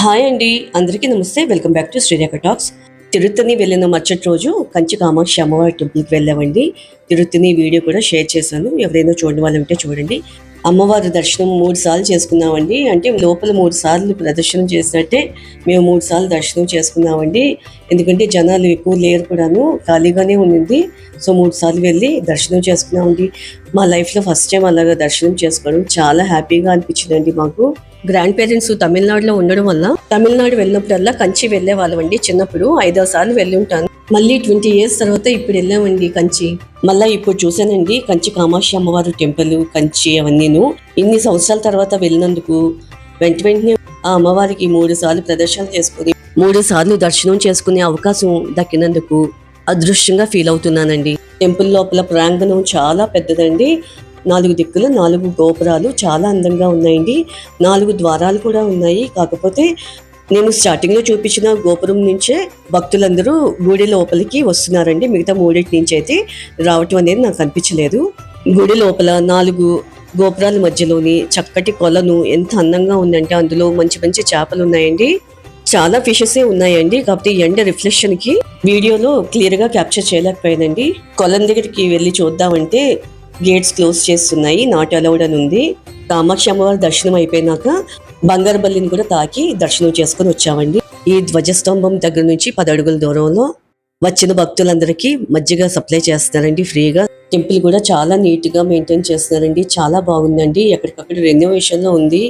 Hi అండి, అందరికీ నమస్తే. Welcome back to Srirekha talks. Tiruttani వెళ్ళిన మరుసటి రోజు కంచి కామాక్షి అమ్మవారి టెంపుల్కి వెళ్ళామండి. తిరుత్తని వీడియో కూడా షేర్ చేశాను, ఎవరైనా చూడని వాళ్ళు ఉంటే చూడండి. అమ్మవారి దర్శనం 3 సార్లు చేసుకున్నామండి. అంటే లోపల 3 సార్లు ప్రదర్శనం చేసినట్టే మేము 3 సార్లు దర్శనం చేసుకున్నామండి. ఎందుకంటే జనాలు ఎక్కువ లేరు కూడాను, ఖాళీగానే ఉండింది. సో 3 సార్లు వెళ్ళి దర్శనం చేసుకున్నామండి. మా లైఫ్లో ఫస్ట్ టైం అలాగా దర్శనం చేసుకోవడం చాలా హ్యాపీగా అనిపించిందండి మాకు. గ్రాండ్ పేరెంట్స్ తమిళనాడులో ఉండడం వల్ల తమిళనాడు వెళ్ళినప్పుడల్లా కంచి వెళ్ళే వాళ్ళమండి. చిన్నప్పుడు 5 సార్లు వెళ్ళి ఉంటాను. మళ్ళీ 20 years తర్వాత ఇప్పుడు వెళ్ళామండి కంచి. మళ్ళీ ఇప్పుడు చూసానండి కంచి కామాక్షి అమ్మవారి టెంపుల్, కంచి అవన్నీను. ఇన్ని సంవత్సరాల తర్వాత వెళ్ళినందుకు వెంటనే ఆ అమ్మవారికి 3 సార్లు ప్రదర్శనలు చేసుకుని 3 సార్లు దర్శనం చేసుకునే అవకాశం దక్కినందుకు అదృష్టంగా ఫీల్ అవుతున్నానండి. టెంపుల్ లోపల ప్రాంగణం చాలా పెద్దదండి. 4 దిక్కులు 4 గోపురాలు చాలా అందంగా ఉన్నాయండి. 4 ద్వారాలు కూడా ఉన్నాయి. కాకపోతే నేను స్టార్టింగ్లో చూపించిన గోపురం నుంచే భక్తులందరూ గుడి లోపలికి వస్తున్నారండి. మిగతా 3 నుంచి అయితే రావటం అనేది నాకు అనిపించలేదు. గుడి లోపల 4 గోపురాల మధ్యలోని చక్కటి కొలను ఎంత అందంగా ఉందంటే అందులో మంచి మంచి చేపలు ఉన్నాయండి. చాలా ఫిషెసే ఉన్నాయండి. కాకపోతే ఎండ రిఫ్లెక్షన్కి వీడియోలో క్లియర్గా క్యాప్చర్ చేయలేకపోయానండి. కొలం దగ్గరికి వెళ్ళి చూద్దామంటే గేట్స్ క్లోజ్ చేస్తున్నాయి, నాట్ అలౌడ్ అని ఉంది. కామాక్షి అమ్మవారి దర్శనం అయిపోయినాక బంగారు బల్లిని కూడా తాకి దర్శనం చేసుకుని వచ్చామండి. ఈ ధ్వజస్తంభం దగ్గర నుంచి 10 అడుగుల దూరంలో వచ్చిన భక్తులందరికీ మజ్జిగ సప్లై చేస్తున్నారండి ఫ్రీగా. టెంపుల్ కూడా చాలా నీట్ గా మెయింటైన్ చేస్తున్నారండి. చాలా బాగుందండి. ఎక్కడికక్కడ రెనోవేషన్ లో ఉంది.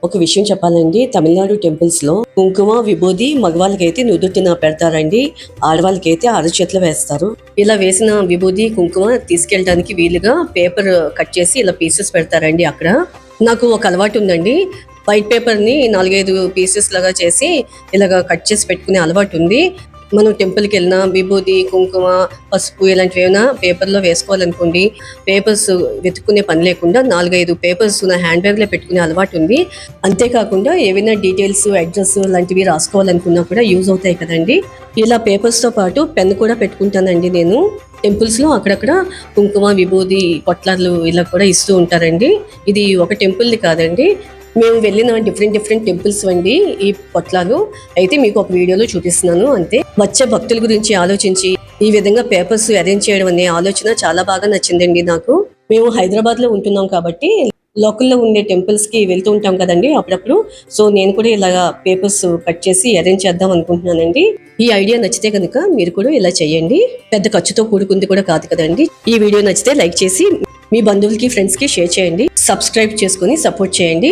ఒక విషయం చెప్పాలండి, తమిళనాడు టెంపుల్స్ లో కుంకుమ విభూది మగవాళ్ళకైతే నుదుటిన పెడతారండి, ఆడవాళ్ళకైతే అరచేతిలో వేస్తారు. ఇలా వేసిన విభూది కుంకుమ తీసుకెళ్ళడానికి వీలుగా పేపర్ కట్ చేసి ఇలా పీసెస్ పెడతారండి. అక్కడ నాకు ఒక అలవాటు ఉందండి, వైట్ పేపర్ ని 4-5 పీసెస్ లాగా చేసి ఇలాగా కట్ చేసి పెట్టుకునే అలవాటు ఉంది. మనం టెంపుల్కి వెళ్ళినా విభూది కుంకుమ పసుపు ఇలాంటివి ఏమైనా పేపర్లో వేసుకోవాలనుకోండి, పేపర్స్ వెతుక్కునే పని లేకుండా 4-5 పేపర్స్ నా హ్యాండ్ బ్యాగ్లో పెట్టుకునే అలవాటు ఉంది. అంతేకాకుండా ఏవైనా డీటెయిల్స్ అడ్రస్ లాంటివి రాసుకోవాలనుకున్నా కూడా యూజ్ అవుతాయి కదండి. ఇలా పేపర్స్తో పాటు పెన్ కూడా పెట్టుకుంటానండి నేను. టెంపుల్స్లో అక్కడక్కడ కుంకుమ విభూది పొట్లాలు ఇలా కూడా ఇస్తూ ఉంటారండి. ఇది ఒక టెంపుల్ది కాదండి, మేము వెళ్ళిన డిఫరెంట్ టెంపుల్స్ అండి ఈ పొట్లాలు. అయితే మీకు ఒక వీడియోలో చూపిస్తున్నాను అంతే. వచ్చే భక్తుల గురించి ఆలోచించి ఈ విధంగా పేపర్స్ అరేంజ్ చేయడం అనే ఆలోచన చాలా బాగా నచ్చిందండి నాకు. మేము హైదరాబాద్ లో ఉంటున్నాం కాబట్టి లోకల్లో ఉండే టెంపుల్స్ కి వెళ్తూ ఉంటాం కదండి అప్పుడప్పుడు. సో నేను కూడా ఇలాగా పేపర్స్ కట్ చేసి అరేంజ్ చేద్దాం అనుకుంటున్నానండి. ఈ ఐడియా నచ్చితే కనుక మీరు కూడా ఇలా చేయండి. పెద్ద ఖర్చుతో కూడుకుంది కూడా కాదు కదండి. ఈ వీడియో నచ్చితే లైక్ చేసి మీ బంధువులకి ఫ్రెండ్స్ కి షేర్ చేయండి. సబ్స్క్రైబ్ చేసుకుని సపోర్ట్ చేయండి.